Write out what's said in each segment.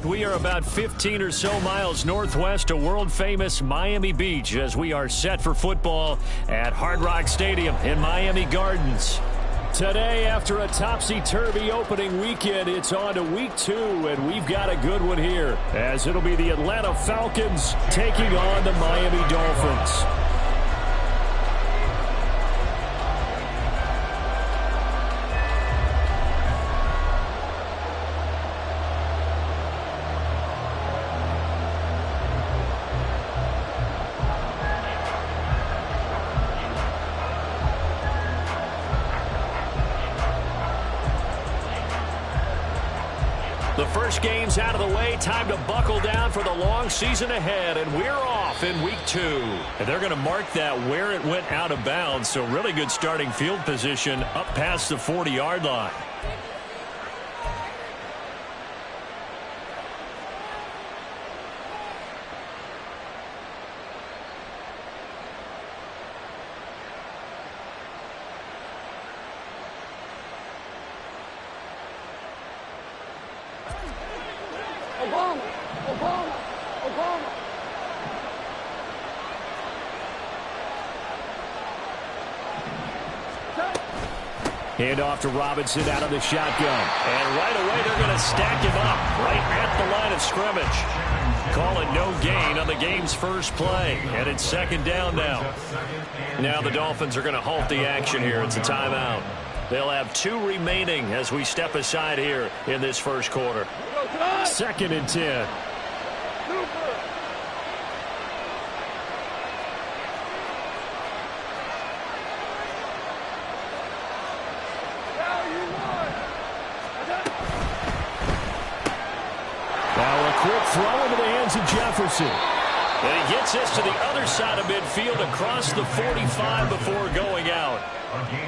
We are about 15 or so miles northwest of world-famous Miami Beach as we are set for football at Hard Rock Stadium in Miami Gardens. Today, after a topsy-turvy opening weekend, it's on to week 2, and we've got a good one here, as it'll be the Atlanta Falcons taking on the Miami Dolphins. The first game's out of the way. Time to buckle down for the long season ahead, and we're off in week 2. And they're going to mark that where it went out of bounds, so really good starting field position up past the 40-yard line. Hand off to Robinson out of the shotgun. And right away they're going to stack him up right at the line of scrimmage. Call it no gain on the game's first play. And it's second down now. Now the Dolphins are going to halt the action here. It's a timeout. They'll have 2 remaining as we step aside here in this first quarter. Second and 10. Quick throw into the hands of Jefferson. And he gets this to the other side of midfield across the 45 before going out.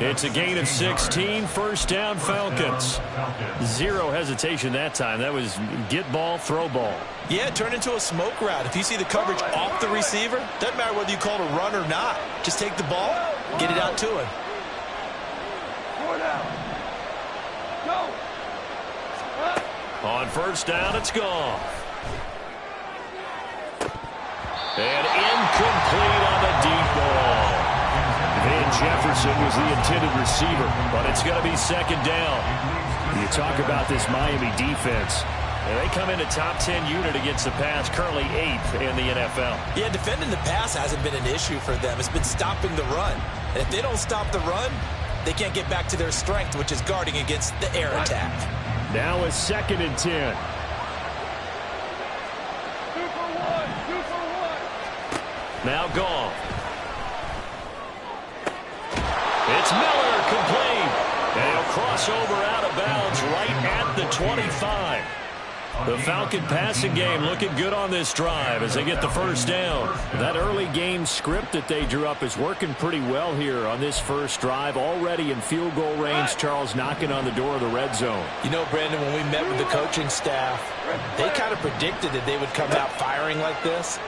It's a gain of 16, first down Falcons. Zero hesitation that time. That was get ball, throw ball. Yeah, it turned into a smoke route. If you see the coverage off the receiver, doesn't matter whether you call it a run or not. Just take the ball, get it out to him. On first down, it's gone. And incomplete on the deep ball. Van Jefferson was the intended receiver, but it's going to be second down. You talk about this Miami defense. And they come into top 10 unit against the pass, currently 8th in the NFL. Yeah, defending the pass hasn't been an issue for them. It's been stopping the run. And if they don't stop the run, they can't get back to their strength, which is guarding against the air attack. Now a second and 10. Now gone. It's Miller, complete. And he'll cross over out of bounds right at the 25. The Falcon passing game looking good on this drive as they get the first down. That early game script that they drew up is working pretty well here on this first drive. Already in field goal range, Charles knocking on the door of the red zone. You know, Brandon, when we met with the coaching staff, they kind of predicted that they would come out firing like this.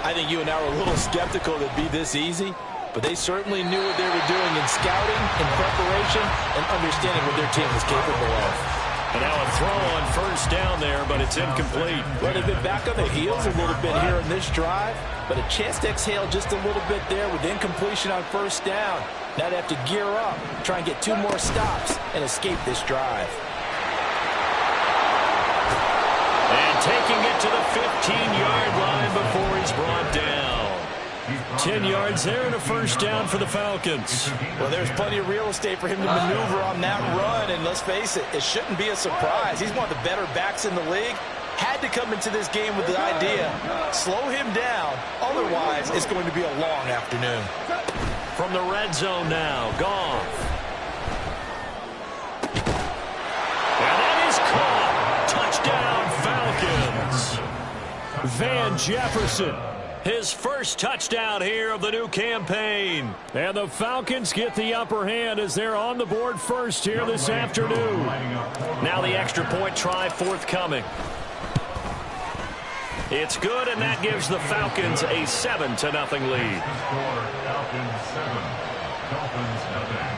I think you and I were a little skeptical that it'd be this easy, but they certainly knew what they were doing in scouting, in preparation, and understanding what their team was capable of. And now a throw on first down there, but it's incomplete. Well, they've been back on their heels a little bit here in this drive, but a chance to exhale just a little bit there with incompletion on first down. Now they have to gear up, try and get 2 more stops, and escape this drive. And taking it to the 15-yard line before he's brought down. 10 yards there and a first down for the Falcons. Well, there's plenty of real estate for him to maneuver on that run, and let's face it, it shouldn't be a surprise. He's one of the better backs in the league. Had to come into this game with the idea, slow him down, otherwise it's going to be a long afternoon. From the red zone now, Goff. And that is caught. Touchdown, Falcons. Van Jefferson. His first touchdown here of the new campaign. And the Falcons get the upper hand as they're on the board first here this afternoon. Now the extra point try forthcoming. It's good, and that gives the Falcons a 7-0 lead. Falcons 7, Dolphins nothing.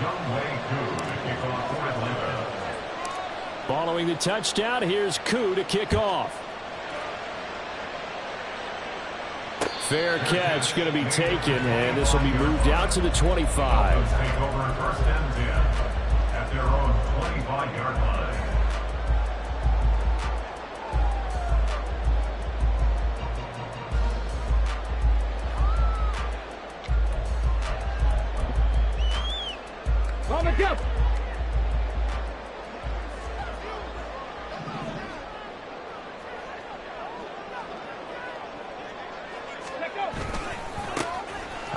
Young Way Good. Kickoff for Atlanta. Following the touchdown, here's Koo to kick off. Fair catch going to be taken, and this will be moved out to the 25. Dolphins take over first and 10 at their own 25-yard line.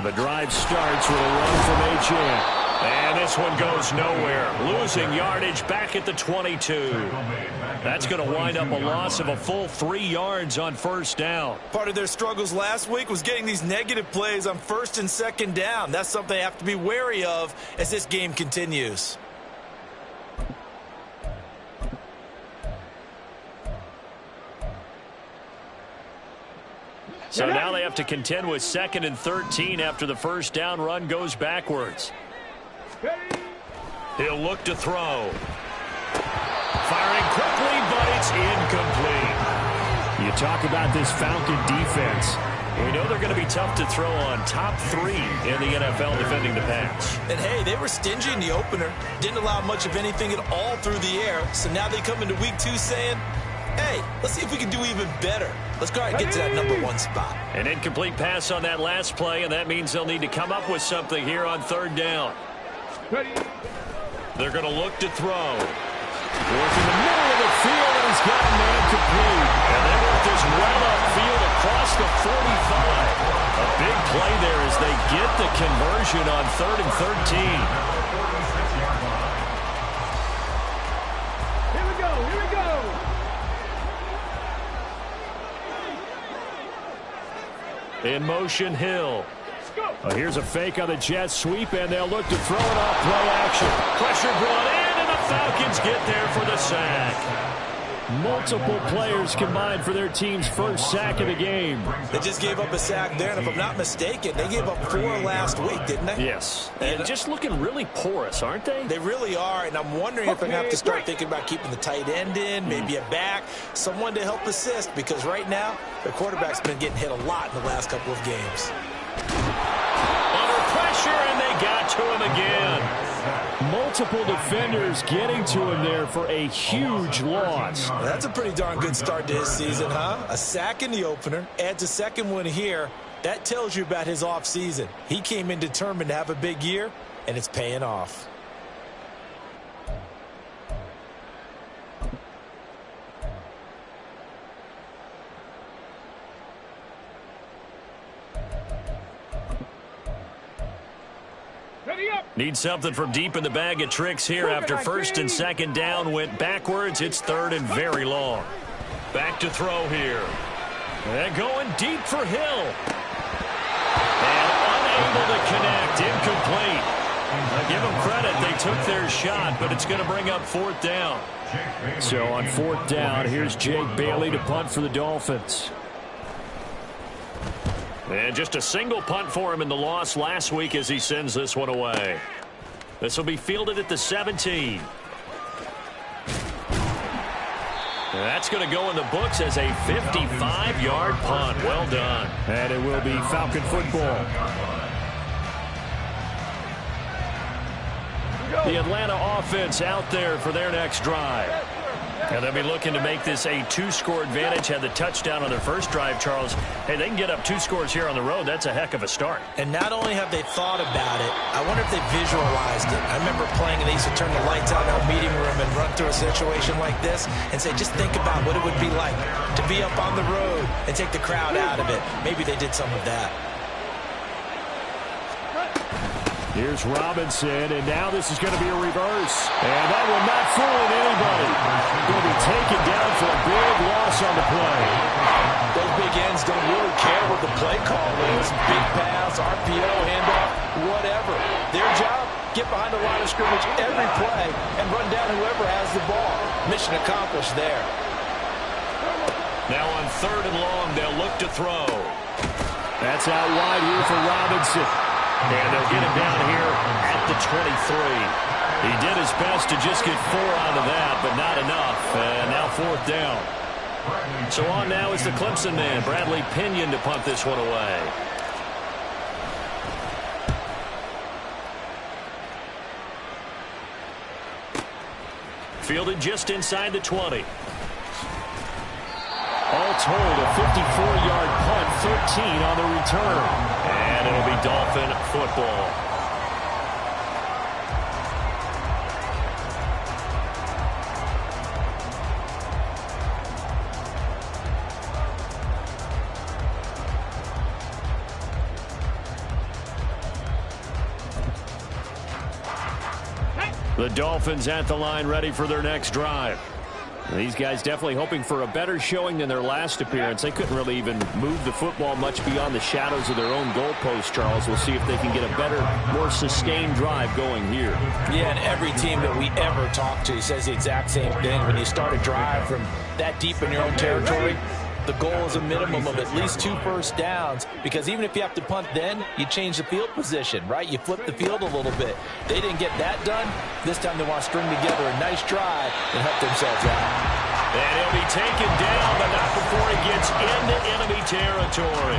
The drive starts with a run from Achane. And this one goes nowhere. Losing yardage back at the 22. That's going to wind up a loss of a full 3 yards on first down. Part of their struggles last week was getting these negative plays on first and second down. That's something they have to be wary of as this game continues. So now they have to contend with 2nd and 13 after the first down run goes backwards. He'll look to throw. Firing quickly, but it's incomplete. You talk about this Falcon defense. We know they're going to be tough to throw on. Top 3 in the NFL defending the pass. And hey, they were stingy in the opener. Didn't allow much of anything at all through the air. So now they come into week 2 saying, hey, let's see if we can do even better. Let's go ahead and get to that #1 spot. An incomplete pass on that last play, and that means they'll need to come up with something here on 3rd down. They're going to look to throw. Work in the middle of the field, and he's got a man complete. And they work this well upfield across the 45. A big play there as they get the conversion on 3rd and 13. In motion, Hill. Here's a fake on the jet sweep, and they'll look to throw it off play action. Pressure brought in, and the Falcons get there for the sack. Multiple players combined for their team's first sack of the game. They just gave up a sack there, and if I'm not mistaken, they gave up 4 last week, didn't they? Yes. And just looking really porous, aren't they? They really are, and I'm wondering if they're going to have to start thinking about keeping the tight end in, maybe a back, someone to help assist, because right now, their quarterback's been getting hit a lot in the last couple of games. Under pressure, and they got to him again. Multiple defenders getting to him there for a huge loss. Well, that's a pretty darn good start to his season, huh? A sack in the opener, adds a second one here. That tells you about his offseason. He came in determined to have a big year, and it's paying off. Need something from deep in the bag of tricks here after 1st and 2nd down went backwards. It's 3rd and very long. Back to throw here. And going deep for Hill. And unable to connect. Incomplete. I give them credit. They took their shot, but it's going to bring up 4th down. So on 4th down, here's Jake Bailey to punt for the Dolphins. And just a single punt for him in the loss last week as he sends this one away. This will be fielded at the 17. That's going to go in the books as a 55-yard punt. Well done. And it will be Falcon football. The Atlanta offense out there for their next drive. And they'll be looking to make this a 2-score advantage. Had the touchdown on their first drive, Charles. Hey, they can get up 2 scores here on the road. That's a heck of a start. And not only have they thought about it, I wonder if they visualized it. I remember playing, and they used to turn the lights out in our meeting room and run through a situation like this and say, just think about what it would be like to be up on the road and take the crowd out of it. Maybe they did some of that. Here's Robinson, and now this is going to be a reverse. And that will not fool anybody. Going to be taken down for a big loss on the play. Those big ends don't really care what the play call is. Big pass, RPO, handoff, whatever. Their job, get behind the line of scrimmage every play and run down whoever has the ball. Mission accomplished there. Now on 3rd and long, they'll look to throw. That's out wide here for Robinson. And they'll get him down here at the 23. He did his best to just get 4 out of that, but not enough. And now 4th down. So on now is the Clemson man, Bradley Pinion, to punt this one away. Fielded just inside the 20. All told, a 54-yard punt, 13 on the return. And it'll be Dolphin football. The Dolphins at the line, ready for their next drive. These guys definitely hoping for a better showing than their last appearance. They couldn't really even move the football much beyond the shadows of their own goalpost, Charles. We'll see if they can get a better, more sustained drive going here. Yeah, and every team that we ever talk to says the exact same thing. When you start a drive from that deep in your own territory, the goal is a minimum of at least 2 first downs, because even if you have to punt then, you change the field position, right? You flip the field a little bit. They didn't get that done. This time they want to string together a nice drive and help themselves out. And he'll be taken down, but not before he gets into enemy territory.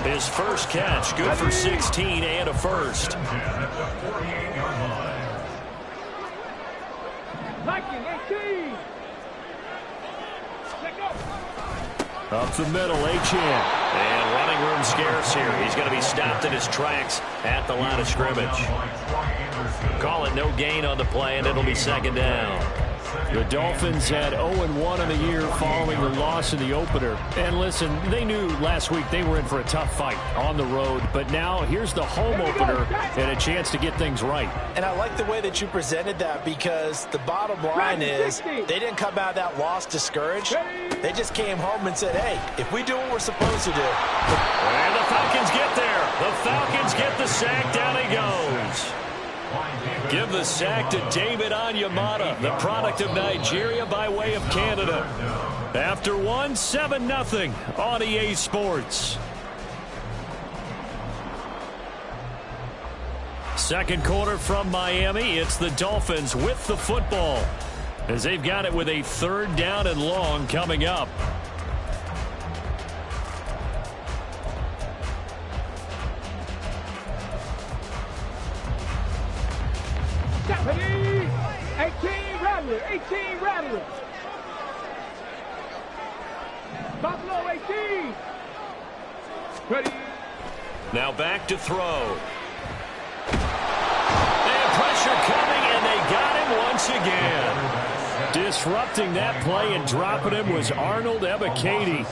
His first catch, good for 16 and a first. Up the middle, Achane. And running room scarce here. He's going to be stopped in his tracks at the line of scrimmage. Call it no gain on the play, and it'll be 2nd down. The Dolphins had 0-1 in the year following the loss in the opener. And listen, they knew last week they were in for a tough fight on the road. But now here's the home opener and a chance to get things right. And I like the way that you presented that, because the bottom line is they didn't come out of that loss discouraged. They just came home and said, hey, if we do what we're supposed to do. And the Falcons get there. The Falcons get the sack. Down he goes. Give the sack to David Onyemata, the product of Nigeria by way of Canada. After 1, 7-0 on EA Sports. Second quarter from Miami. It's the Dolphins with the football, as they've got it with a 3rd down and long coming up. Japanese 18 Rattler, 18 Rattler. Buffalo 18. Ready. Now back to throw. And pressure coming, and they got him once again. Disrupting that play and dropping him was Arnold Ebiketie.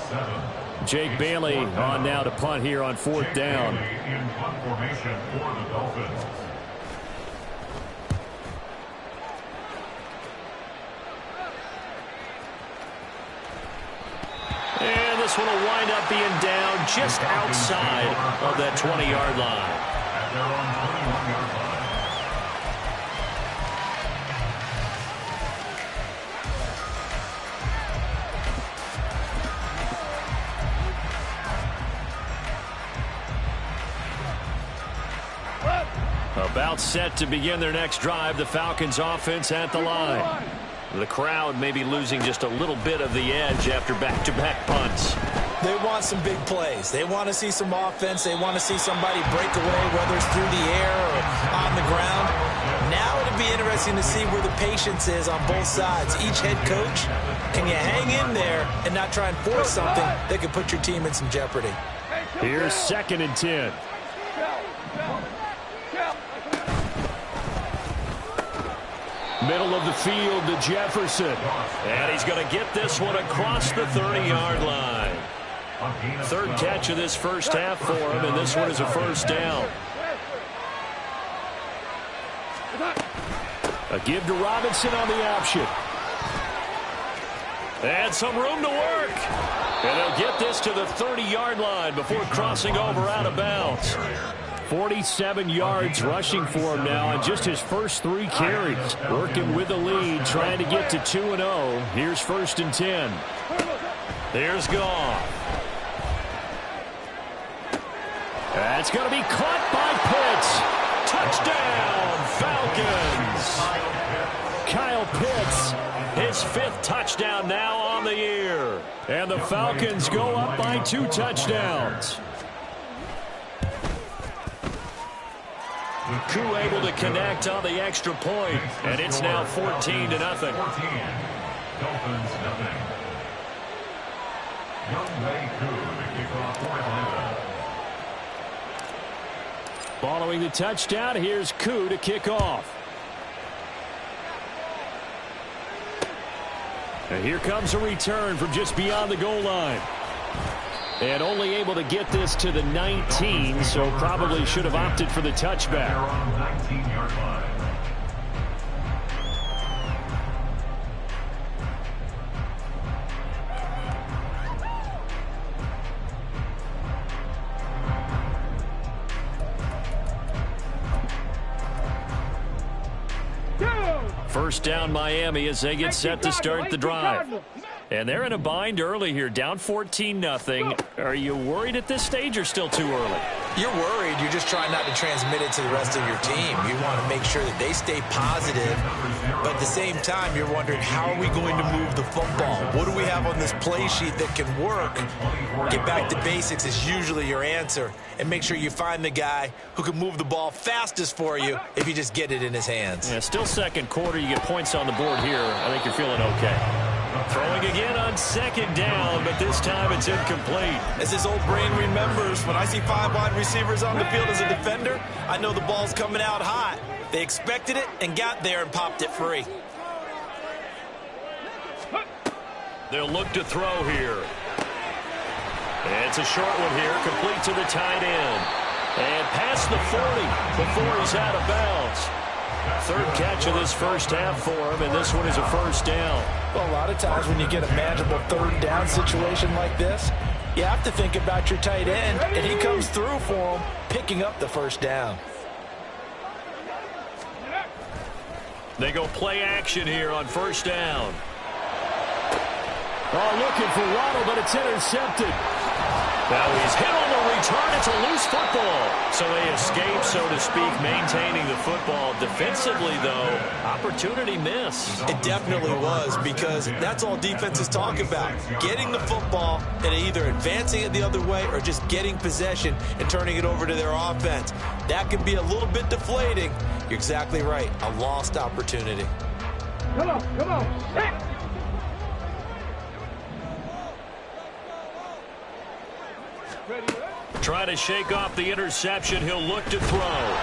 Jake Bailey on now to punt here on 4th down. In punt formation for the Dolphins. And this one will wind up being down just outside of that 20-yard line. At their own 21-yard line. About set to begin their next drive, the Falcons offense at the line. The crowd may be losing just a little bit of the edge after back-to-back punts. They want some big plays. They want to see some offense. They want to see somebody break away, whether it's through the air or on the ground. Now it'll be interesting to see where the patience is on both sides. Each head coach, can you hang in there and not try and force something that could put your team in some jeopardy? Here's 2nd and 10. Middle of the field to Jefferson. And he's going to get this one across the 30-yard line. 3rd catch of this first half for him, and this one is a 1st down. A give to Robinson on the option. And some room to work. And they'll get this to the 30-yard line before crossing over out of bounds. 47 yards rushing for him now on just his first 3 carries. Working with the lead, trying to get to 2-0. Here's 1st and 10. There's Goff. That's going to be caught by Touchdown, Falcons! Kyle Pitts, his 5th touchdown now on the year. And the Falcons go up by 2 touchdowns. Koo able to connect on the extra point, and it's now 14-0. Dolphins nothing. Younghoe Koo to kick off for Atlanta. Following the touchdown, here's Koo to kick off. And here comes a return from just beyond the goal line. And only able to get this to the 19, so probably should have opted for the touchback. They're on the 19-yard line. First down Miami as they get set to start the drive. And they're in a bind early here, down 14-0. Are you worried at this stage or still too early? You're worried. You're just trying not to transmit it to the rest of your team. You want to make sure that they stay positive, but at the same time, you're wondering, how are we going to move the football? What do we have on this play sheet that can work? Get back to basics is usually your answer, and make sure you find the guy who can move the ball fastest for you if you just get it in his hands. Yeah, still second quarter. You get points on the board here. I think you're feeling okay. Throwing again on second down, but this time it's incomplete. As his old brain remembers, when I see 5 wide receivers on the field as a defender, I know the ball's coming out hot. They expected it and got there and popped it free. They'll look to throw here. It's a short one here, complete to the tight end. And past the 40 before he's out of bounds. 3rd catch of this first half for him, and this one is a first down. Well, a lot of times when you get a manageable 3rd down situation like this, you have to think about your tight end, and he comes through for him, picking up the first down. They go play action here on first down. Oh, looking for Waddle, but it's intercepted. Now he's hit on the return. It's a loose football. So they escape, so to speak, maintaining the football. Defensively, though, opportunity miss. It definitely was, because that's all defenses talk about. Getting the football and either advancing it the other way or just getting possession and turning it over to their offense. That can be a little bit deflating. You're exactly right. A lost opportunity. Come on, come on. Hey. Trying to shake off the interception. He'll look to throw.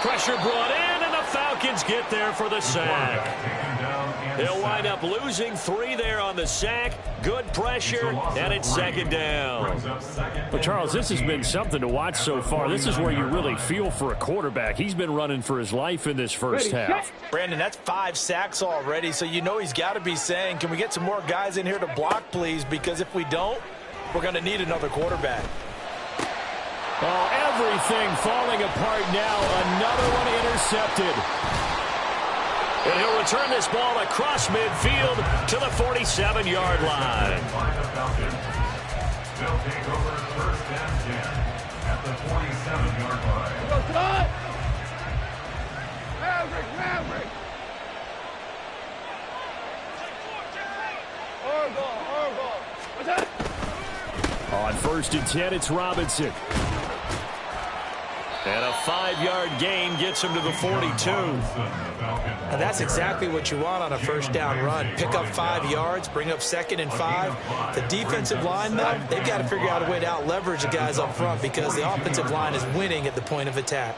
Pressure brought in, and the Falcons get there for the sack. They'll wind up losing 3 there on the sack. Good pressure, and it's second down. But, Charles, this has been something to watch so far. This is where you really feel for a quarterback. He's been running for his life in this first half. Brandon, that's 5 sacks already, so you know he's got to be saying, can we get some more guys in here to block, please? Because if we don't, we're going to need another quarterback. Oh, everything falling apart now. Another one intercepted. And he'll return this ball across midfield to the 47-yard line. They'll take over first and 10 at the 47-yard line. Go, Todd. Maverick. Orville. What's that? On first and 10, it's Robinson. And a 5-yard gain gets him to the 42. And that's exactly what you want on a first down run. Pick up 5 yards, bring up 2nd and 5. The defensive line, though, they've got to figure out a way to out-leverage the guys up front because the offensive line is winning at the point of attack.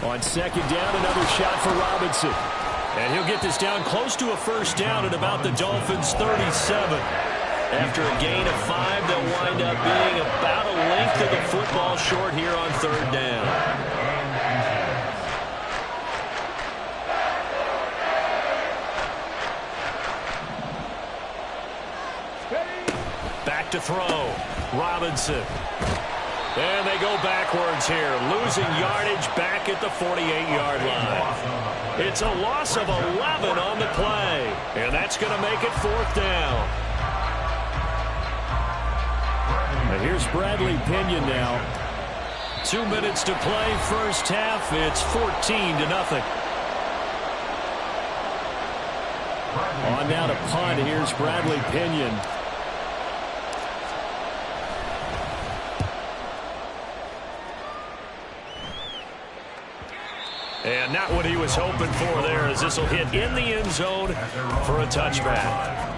On second down, another shot for Robinson. And he'll get this down close to a first down at about the Dolphins' 37. After a gain of 5, they'll wind up being about a length of the football short here on third down. Back to throw. Robinson. And they go backwards here, losing yardage back at the 48-yard line. It's a loss of 11 on the play, and that's going to make it fourth down. And here's Bradley Pinion now. 2 minutes to play, first half. It's 14-0. On now to punt. Here's Bradley Pinion. And not what he was hoping for there, as this will hit in the end zone for a touchback.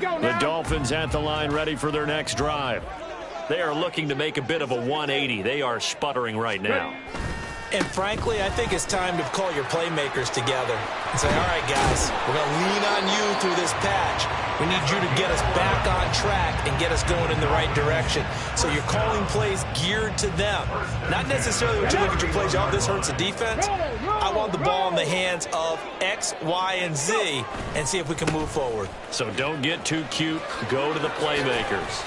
The Dolphins at the line, ready for their next drive. They are looking to make a bit of a 180. They are sputtering right now. And frankly, I think it's time to call your playmakers together and say, all right, guys, we're going to lean on you through this patch. We need you to get us back on track and get us going in the right direction. So you're calling plays geared to them. Not necessarily when you look at your plays, oh, this hurts the defense. I want the ball in the hands of X, Y, and Z and see if we can move forward. So don't get too cute. Go to the playmakers.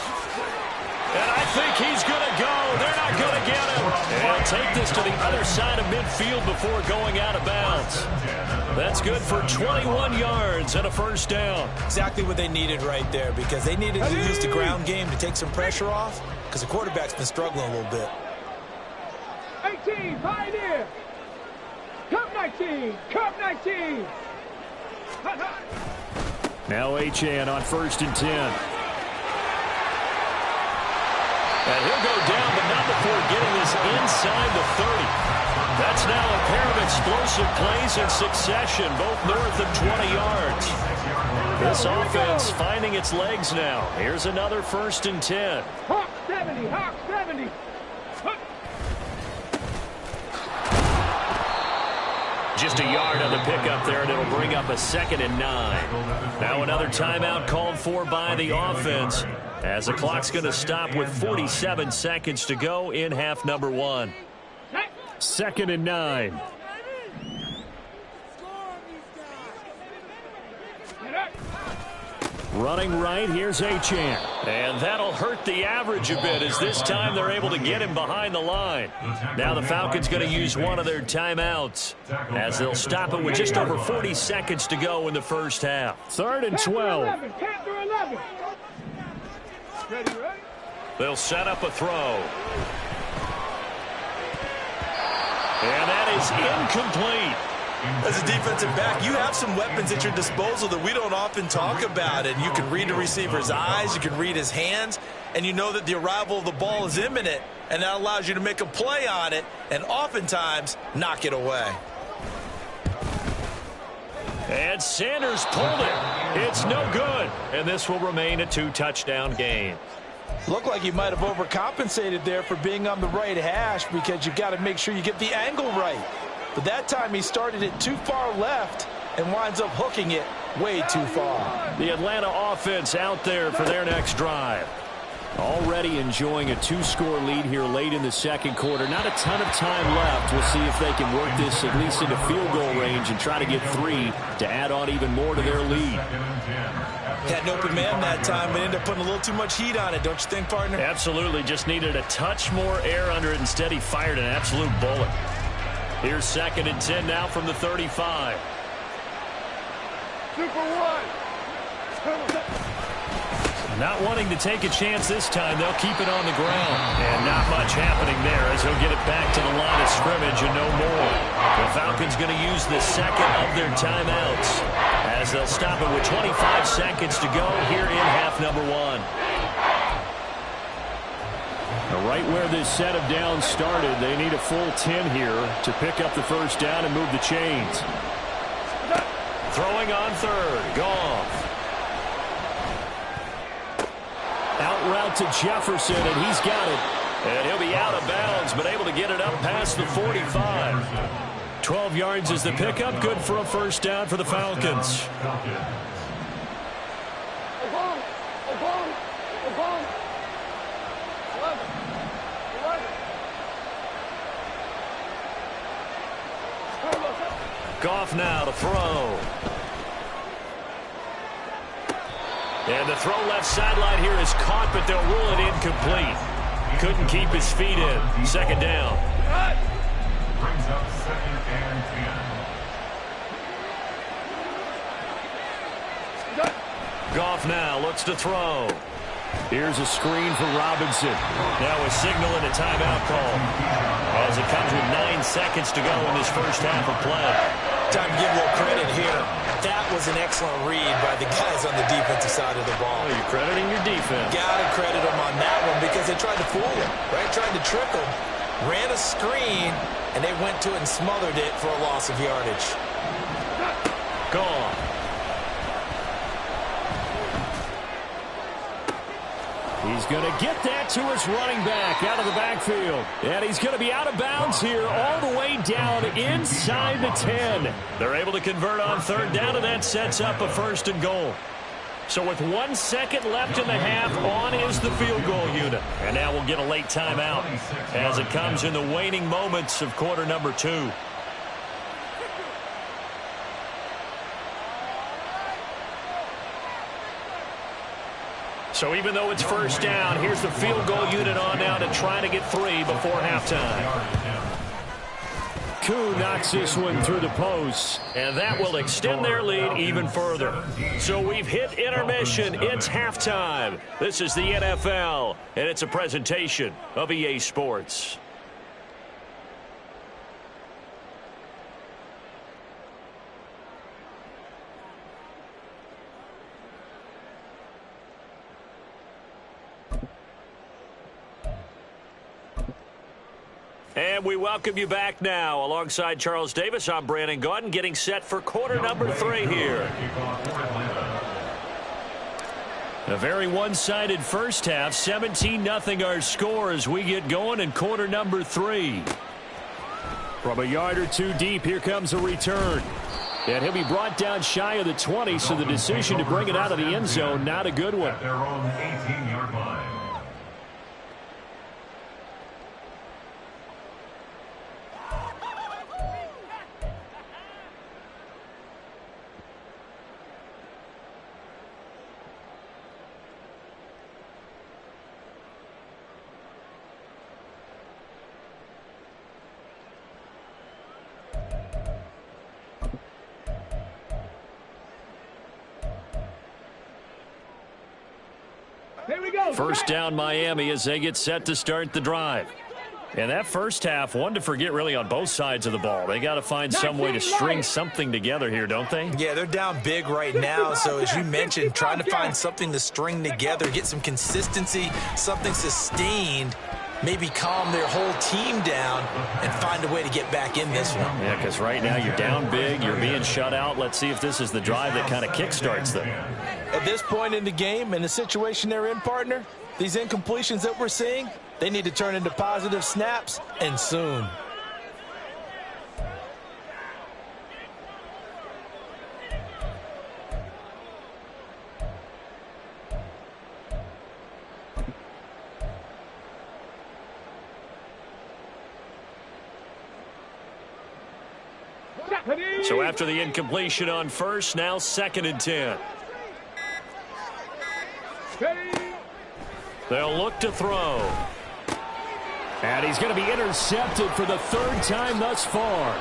And I think he's going to go. They're not going to get him. And he'll take this to the other side of midfield before going out of bounds. That's good for 21 yards and a first down. Exactly what they needed right there, because they needed to use the ground game to take some pressure off, because the quarterback's been struggling a little bit. 18, Pioneer. Cup 19. Cup 19. Now Achane on 1st and 10. And he'll go down, but not before getting this inside the 30. That's now a pair of explosive plays in succession, both north of 20 yards. This offense finding its legs now. Here's another 1st and 10. Hawk 70, Hawk 70. Just a yard on the pickup there, and it'll bring up a 2nd and 9. Now another timeout called for by the offense, as the clock's going to stop with 47 seconds to go in half number 1. 2nd and 9. Running right, here's Achane. And that'll hurt the average a bit, as this time they're able to get him behind the line. Now the Falcons going to use one of their timeouts, as they'll stop it with just over 40 seconds to go in the first half. 3rd and 12. 11. Ready? They'll set up a throw. And that is incomplete. As a defensive back, you have some weapons at your disposal that we don't often talk about. And you can read the receiver's eyes, you can read his hands, and you know that the arrival of the ball is imminent, and that allows you to make a play on it and oftentimes knock it away. And Sanders pulled it. It's no good. And this will remain a 2-touchdown game. Looked like he might have overcompensated there for being on the right hash, because you've got to make sure you get the angle right. But that time he started it too far left and winds up hooking it way too far. The Atlanta offense out there for their next drive. Already enjoying a 2-score lead here late in the second quarter. Not a ton of time left. We'll see if they can work this at least into field goal range and try to get 3 to add on even more to their lead. Had an open man that time, but ended up putting a little too much heat on it, don't you think, partner? Absolutely. Just needed a touch more air under it. Instead, he fired an absolute bullet. Here's 2nd and 10 now from the 35. Super 1. Not wanting to take a chance this time, they'll keep it on the ground. And not much happening there, as he'll get it back to the line of scrimmage and no more. The Falcons going to use the second of their timeouts, as they'll stop it with 25 seconds to go here in half number 1. Right where this set of downs started, they need a full 10 here to pick up the first down and move the chains. Throwing on 3rd, Goff. Out route to Jefferson, and he's got it. And he'll be out of bounds, but able to get it up past the 45. 12 yards is the pickup, good for a first down for the Falcons. Goff now to throw. And the throw left sideline here is caught, but they'll rule it incomplete. Couldn't keep his feet in. 2nd down. brings up 2nd and 10. Goff now looks to throw. Here's a screen for Robinson. Now a signal and a timeout call as it comes with 9 seconds to go in this first half of play. Time to give a little credit here. That was an excellent read by the guys on the defensive side of the ball. Oh, you're crediting your defense. Got to credit them on that one because they tried to fool him, right? Tried to trick him. Ran a screen, and they went to it and smothered it for a loss of yardage. Gone. He's going to get that to his running back out of the backfield. And he's going to be out of bounds here all the way down inside the 10. They're able to convert on 3rd down, and that sets up a 1st and goal. So with 1 second left in the half, on is the field goal unit. And now we'll get a late timeout as it comes in the waning moments of quarter number 2. So even though it's 1st down, here's the field goal unit on now to try to get 3 before halftime. Koo knocks this one through the post, and that will extend their lead even further. So we've hit intermission. It's halftime. This is the NFL, and it's a presentation of EA Sports. And we welcome you back now. Alongside Charles Davis, I'm Brandon Gaudin, getting set for quarter number 3 here. A very one-sided first half. 17-0 our score as we get going in quarter number 3. From a yard or 2 deep, here comes a return. And he'll be brought down shy of the 20, so the decision to bring it out of the end zone, not a good one. At their own 18-yard line. Here we go. 1st down Miami as they get set to start the drive. And that first half, one to forget really on both sides of the ball. They got to find some way to string something together here, don't they? Yeah, they're down big right now. So as you mentioned, trying to find something to string together, get some consistency, something sustained, maybe calm their whole team down and find a way to get back in this one. Yeah, because right now you're down big, you're being shut out. Let's see if this is the drive that kind of kickstarts them. At this point in the game, in the situation they're in, partner, these incompletions that we're seeing, they need to turn into positive snaps, and soon. So after the incompletion on 1st, now 2nd and 10. They'll look to throw. And he's going to be intercepted for the 3rd time thus far.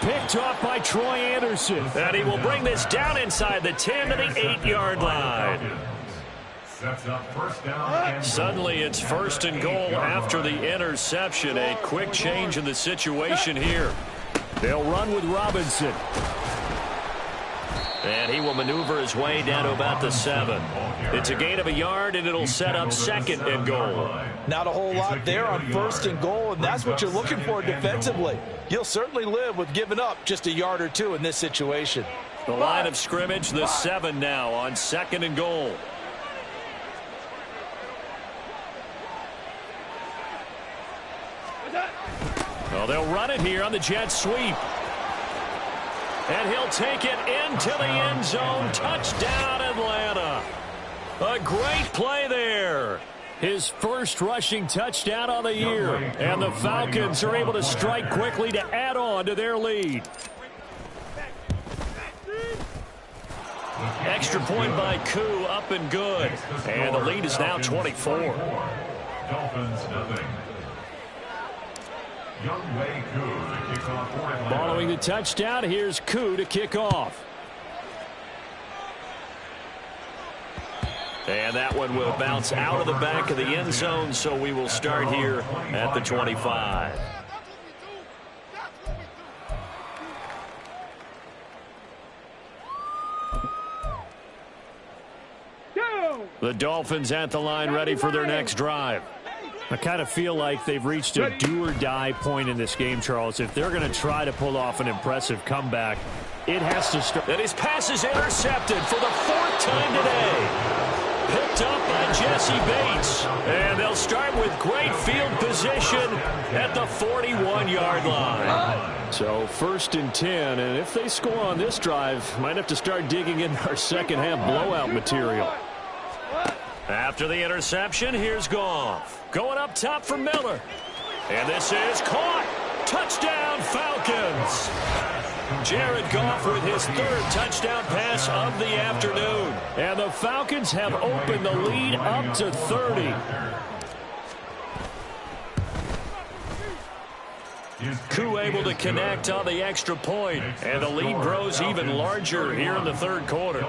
Picked off by Troy Anderson. And he will bring this down inside the 10 to the 8-yard line. Sets up 1st down and Suddenly it's 1st and goal after the interception. A quick change in the situation here. They'll run with Robinson. And he will maneuver his way down to about the 7. It's a gain of a yard, and it'll set up 2nd and goal. Not a whole lot there on 1st and goal, and that's what you're looking for defensively. You'll certainly live with giving up just a yard or 2 in this situation. The line of scrimmage, the 7 now on 2nd and goal. Well, they'll run it here on the jet sweep. And he'll take it into the end zone. Touchdown, Atlanta. A great play there. His first rushing touchdown of the year. And the Falcons are able to strike quickly to add on to their lead. Extra point by Koo, up and good. And the lead is now 24. Dolphins nothing. Younghoe Koo to kick off for Atlanta. Following the touchdown, here's Koo to kick off. And that one will bounce out of the back of the end zone, so we will start here at the 25. The Dolphins at the line, ready for their next drive. I kind of feel like they've reached a do-or-die point in this game, Charles. If they're going to try to pull off an impressive comeback, it has to start. And his pass is intercepted for the 4th time today. Picked up by Jesse Bates. And they'll start with great field position at the 41-yard line. So 1st and 10, and if they score on this drive, might have to start digging in our second-half blowout material. After the interception, here's Goff. Going up top for Miller. And this is caught. Touchdown, Falcons. Jared Goff with his 3rd touchdown pass of the afternoon. And the Falcons have opened the lead up to 30. Koo able to connect on the extra point. And the lead grows even larger here in the 3rd quarter.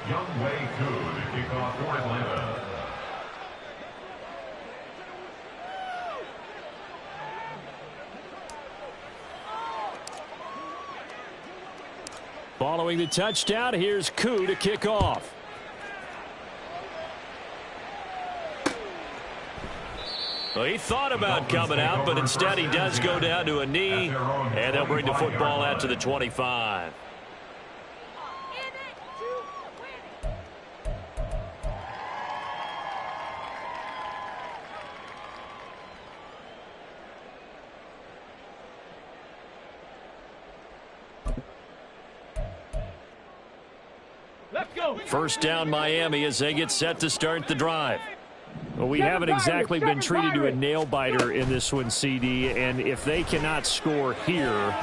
Younghoe Koo to kick off for Atlanta. Following the touchdown, here's Koo to kick off. Well, he thought about coming out, but instead he does go down to a knee, and they'll bring the football out to the 25. First down, Miami, as they get set to start the drive. Well, we haven't exactly been treated to a nail-biter in this one, CD, and if they cannot score here,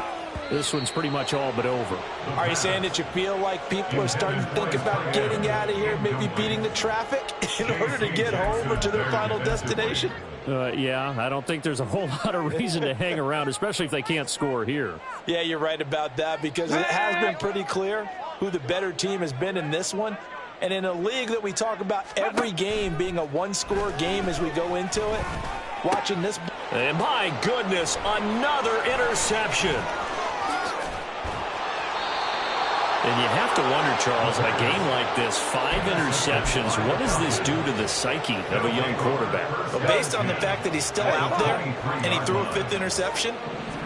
this one's pretty much all but over. Are you saying that you feel like people are starting to think about getting out of here, maybe beating the traffic in order to get home or to their final destination? Yeah, I don't think there's a whole lot of reason to hang around, especially if they can't score here. Yeah, you're right about that, because it has been pretty clear who the better team has been in this one. And in a league that we talk about every game being a one-score game as we go into it, watching this. And my goodness, another interception. And you have to wonder, Charles, a game like this, 5 interceptions, what does this do to the psyche of a young quarterback? Well, based on the fact that he's still out there and he threw a 5th interception,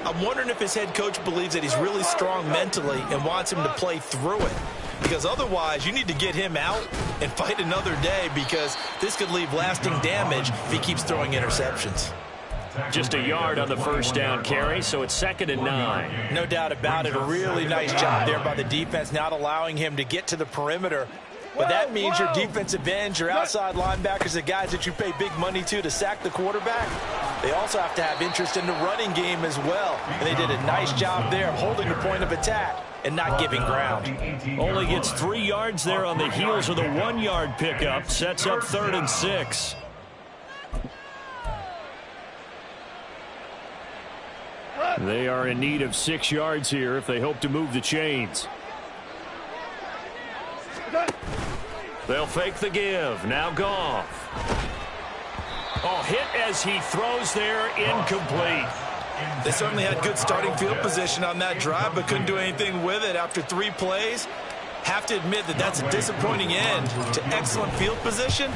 I'm wondering if his head coach believes that he's really strong mentally and wants him to play through it. Because otherwise, you need to get him out and fight another day, because this could leave lasting damage if he keeps throwing interceptions. Just a yard on the first down carry, so it's 2nd and 9. No doubt about it. A really nice job there by the defense, not allowing him to get to the perimeter. But that means your defensive ends, your outside linebackers, the guys that you pay big money to sack the quarterback, they also have to have interest in the running game as well. And they did a nice job there of holding the point of attack and not giving ground. Only gets 3 yards there on the heels of the 1-yard pickup. Sets up 3rd and 6. They are in need of 6 yards here if they hope to move the chains. They'll fake the give. Now Goff. Oh, hit as he throws there, incomplete. They certainly had good starting field position on that drive, but couldn't do anything with it after 3 plays. Have to admit that that's a disappointing end to excellent field position.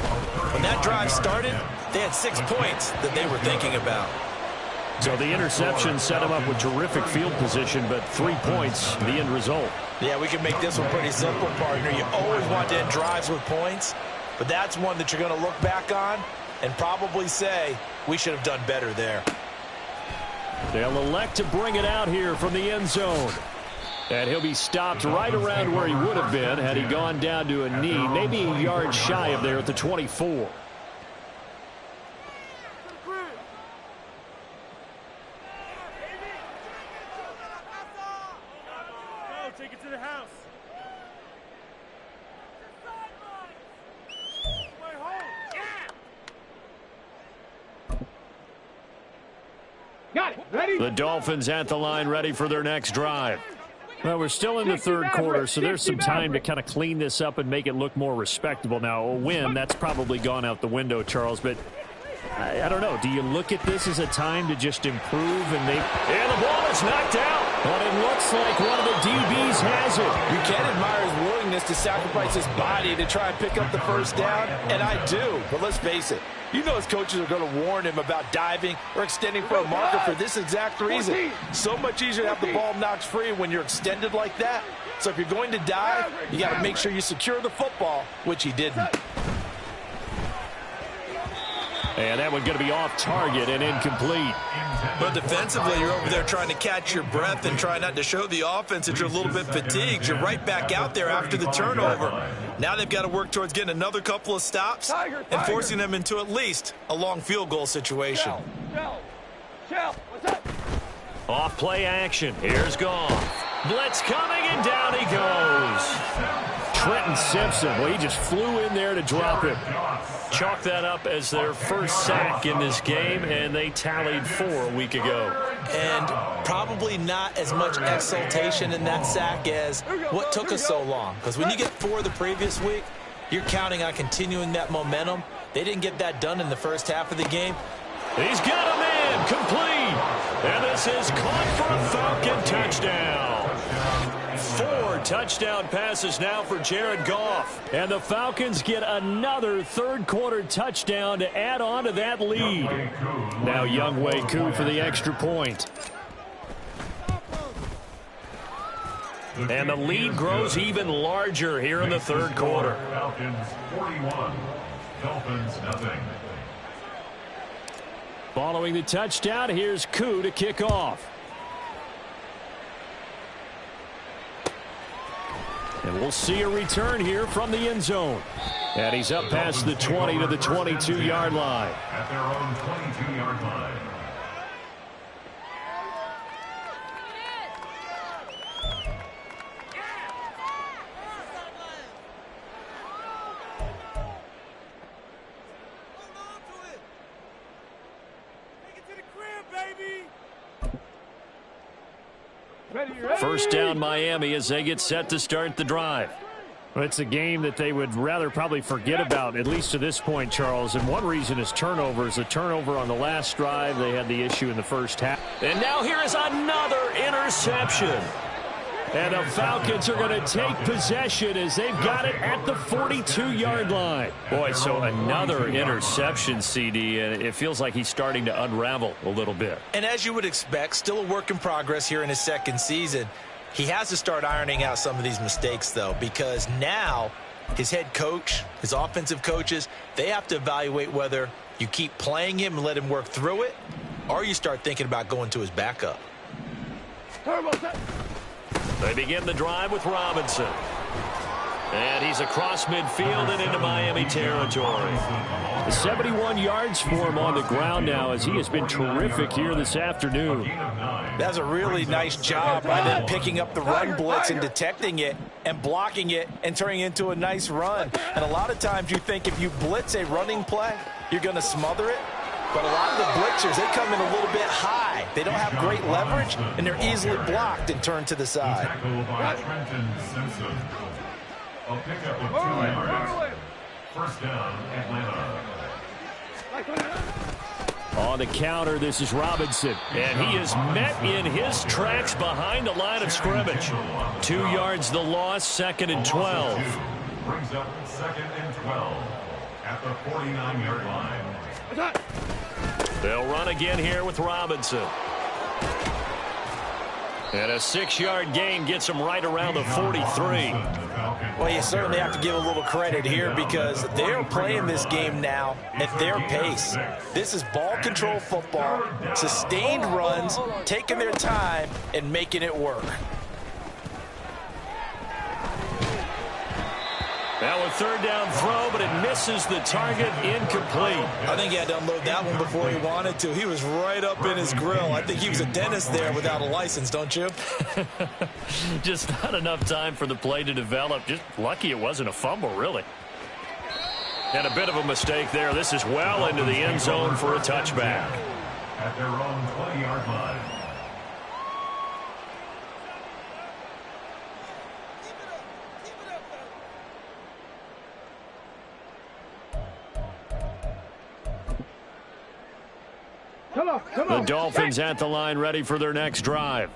When that drive started, they had 6 points that they were thinking about. So the interception set him up with terrific field position, but 3 points, the end result. Yeah, we can make this one pretty simple, partner. You always want to end drives with points, but that's one that you're going to look back on and probably say, we should have done better there. They'll elect to bring it out here from the end zone. And he'll be stopped right around where he would have been had he gone down to a knee, maybe a yard shy of there at the 24. Take it to the house. Got it. Ready? The Dolphins at the line, ready for their next drive. Well, we're still in the third quarter, so there's some time to kind of clean this up and make it look more respectable. Now, a win, that's probably gone out the window, Charles, but I don't know. Do you look at this as a time to just improve and make... And the ball is knocked out, but it looks like one of the DBs has it. You can admire his willingness to sacrifice his body to try and pick up the first down, and I do, but let's face it. You know his coaches are going to warn him about diving or extending for a marker for this exact reason. So much easier to have the ball knocked free when you're extended like that. So if you're going to dive, you got to make sure you secure the football, which he didn't. And that one going to be off target and incomplete. But defensively, you're over there trying to catch your breath and try not to show the offense that you're a little bit fatigued. You're right back out there after the turnover. Now they've got to work towards getting another couple of stops and forcing them into at least a long field goal situation. Off play action. Here's Goff. Blitz coming, and down he goes. Trenton Simpson, well, he just flew in there to drop him. Chalk that up as their first sack in this game, and they tallied 4 a week ago. And probably not as much exultation in that sack as what took us so long. Because when you get 4 the previous week, you're counting on continuing that momentum. They didn't get that done in the first half of the game. He's got him in, complete. And this is caught for a Falcon touchdown. 4 touchdown passes now for Jared Goff. And the Falcons get another third-quarter touchdown to add on to that lead. Now Younghoe Koo for the extra point. And the lead grows even larger here in the third quarter. Falcons 41, Dolphins nothing. Following the touchdown, here's Koo to kick off. And we'll see a return here from the end zone. And he's up past the 20 to the 22-yard line. At their own 22-yard line. First down Miami as they get set to start the drive. Well, it's a game that they would rather probably forget about, at least to this point, Charles. And one reason is turnovers. A turnover on the last drive. They had the issue in the first half. And now here is another interception. And the Falcons are going to take possession as they've got it at the 42-yard line. Boy, so another interception, CD, and it feels like he's starting to unravel a little bit. And as you would expect, still a work in progress here in his second season. He has to start ironing out some of these mistakes, though, because now his head coach, his offensive coaches, they have to evaluate whether you keep playing him and let him work through it, or you start thinking about going to his backup. They begin the drive with Robinson. And he's across midfield and into Miami territory. 71 yards for him on the ground now as he has been terrific here this afternoon. That's a really nice job by them picking up the run blitz and detecting it and blocking it and turning it into a nice run. And a lot of times you think if you blitz a running play, you're going to smother it. But a lot of the blitzers, they come in a little bit high. They don't have great leverage, and they're easily blocked and turned to the side. Tackled by Trenton Simpson. A pickup of 2 yards. First down, Atlanta. On the counter, this is Robinson. And he is met in his tracks behind the line of scrimmage. 2 yards the loss, 2nd and 12. Brings up 2nd and 12 at the 49-yard line. They'll run again here with Robinson. And a 6-yard gain gets them right around the 43. Well, you certainly have to give a little credit here because they're playing this game now at their pace. This is ball control football, sustained runs, taking their time, and making it work. Now a third down throw, but it misses the target, incomplete. I think he had to unload that one before he wanted to. He was right up in his grill. I think he was a dentist there without a license, don't you? Just not enough time for the play to develop. Just lucky it wasn't a fumble, really. And a bit of a mistake there. This is well into the end zone for a touchback. at their own 20-yard line. The Dolphins at the line, ready for their next drive.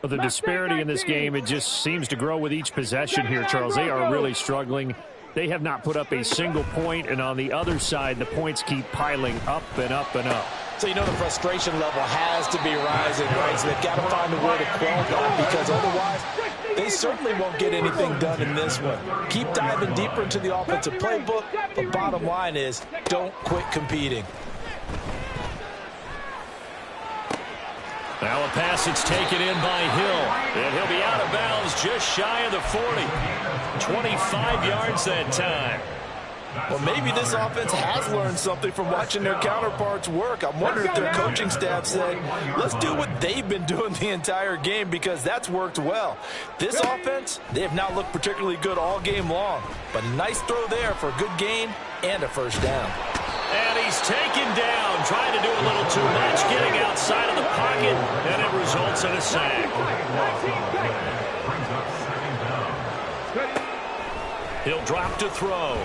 The disparity in this game, it just seems to grow with each possession here, Charles. They are really struggling. They have not put up a single point, and on the other side, the points keep piling up and up and up. So you know the frustration level has to be rising, right? So they've got to find a way to quell that, because otherwise they certainly won't get anything done in this one. Keep diving deeper into the offensive playbook, but bottom line is don't quit competing. Now a pass that's taken in by Hill, and he'll be out of bounds just shy of the 40. 25 yards that time. Well, maybe this offense has learned something from watching their counterparts work. I'm wondering if their coaching staff said, let's do what they've been doing the entire game, because that's worked well. This offense, they have not looked particularly good all game long, but a nice throw there for a good gain and a first down. And he's taken down, trying to do a little too much, getting outside of the pocket, and it results in a sack. He'll drop to throw.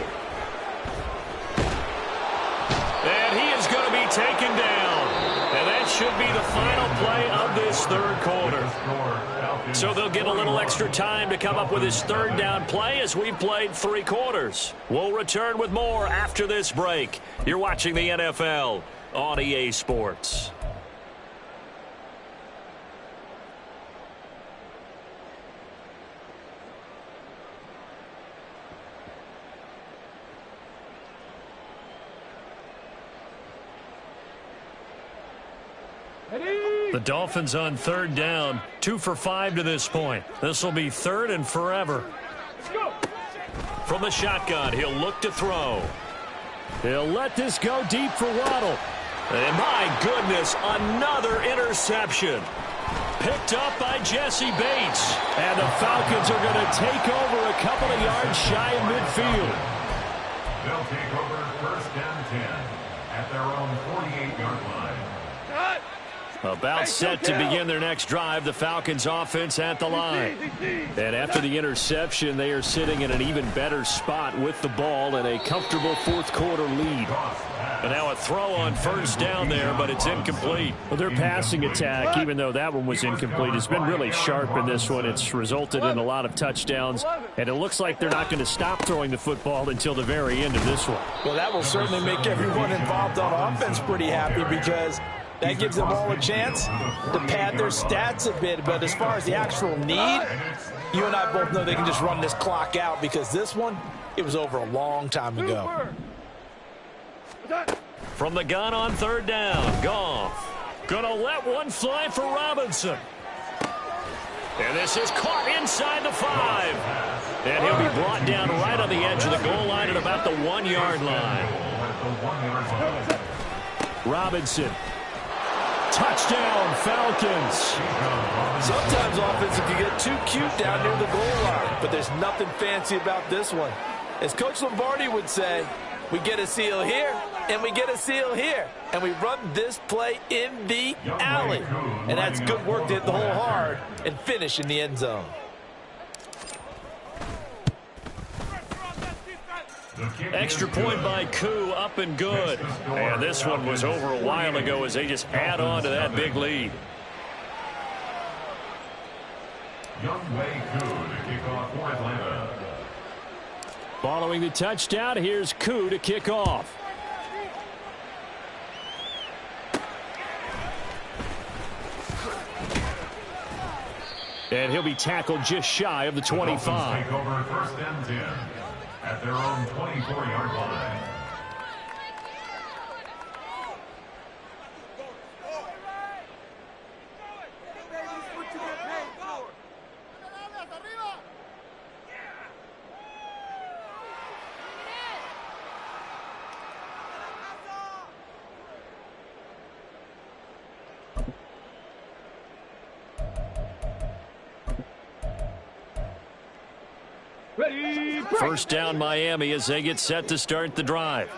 And he is going to be taken down. And that should be the final play of this third quarter. So they'll get a little extra time to come up with his third down play as we've played 3 quarters. We'll return with more after this break. You're watching the NFL on EA Sports. The Dolphins on third down, 2 for 5 to this point. This will be third and forever. From the shotgun, he'll look to throw. He'll let this go deep for Waddle. And my goodness, another interception. Picked up by Jesse Bates. And the Falcons are going to take over a couple of yards shy of midfield. They'll take over first down 10 at their own 48-yard line. About set to begin their next drive, the Falcons offense at the line. And after the interception, they are sitting in an even better spot with the ball and a comfortable fourth quarter lead. And now a throw on first down there, but it's incomplete. Well, their passing attack, even though that one was incomplete, has been really sharp in this one. It's resulted in a lot of touchdowns, and it looks like they're not going to stop throwing the football until the very end of this one. Well, that will certainly make everyone involved on offense pretty happy, because that gives them all a chance to pad their stats a bit. But as far as the actual need, you and I both know they can just run this clock out, because this one, it was over a long time ago. From the gun on third down, Goff. Gonna let one fly for Robinson. And this is caught inside the 5. And he'll be brought down right on the edge of the goal line at about the 1-yard line. Robinson. Touchdown, Falcons. Sometimes offense can get too cute down near the goal line, but there's nothing fancy about this one. As Coach Lombardi would say, we get a seal here, and we get a seal here, and we run this play in the alley. And that's good work to hit the hole hard and finish in the end zone. Extra point by Koo, up and good. And this one was over a while ago as they just add on to that big lead. Younghoe Koo to kick off for Atlanta. Following the touchdown, here's Koo to kick off. And he'll be tackled just shy of the 25. Take over first and 10 at their own 24-yard line. First down Miami as they get set to start the drive.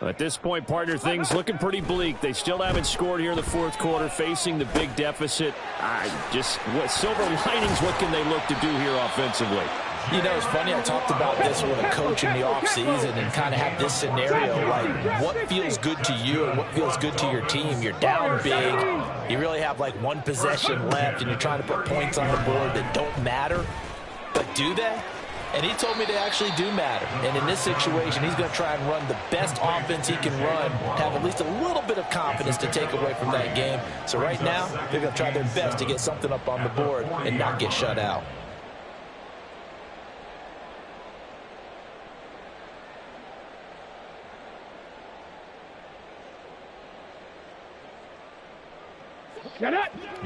At this point, partner, things looking pretty bleak. They still haven't scored here in the fourth quarter, facing the big deficit. What silver linings, what can they look to do here offensively? You know, it's funny, I talked about this with a coach in the offseason and kind of had this scenario, like what feels good to you and what feels good to your team. You're down big. You really have like one possession left, and you're trying to put points on the board that don't matter. But do they? And he told me they actually do matter. And in this situation, he's going to try and run the best offense he can run, have at least a little bit of confidence to take away from that game. So right now, they're going to try their best to get something up on the board and not get shut out.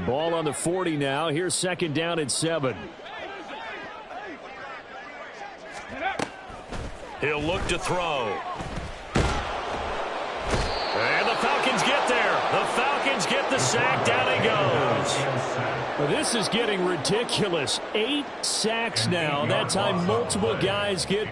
Ball on the 40 now. Here's second down and 7. He'll look to throw. And the Falcons get there. The Falcons get the sack. Down he goes. This is getting ridiculous. 8 sacks now. That time multiple guys get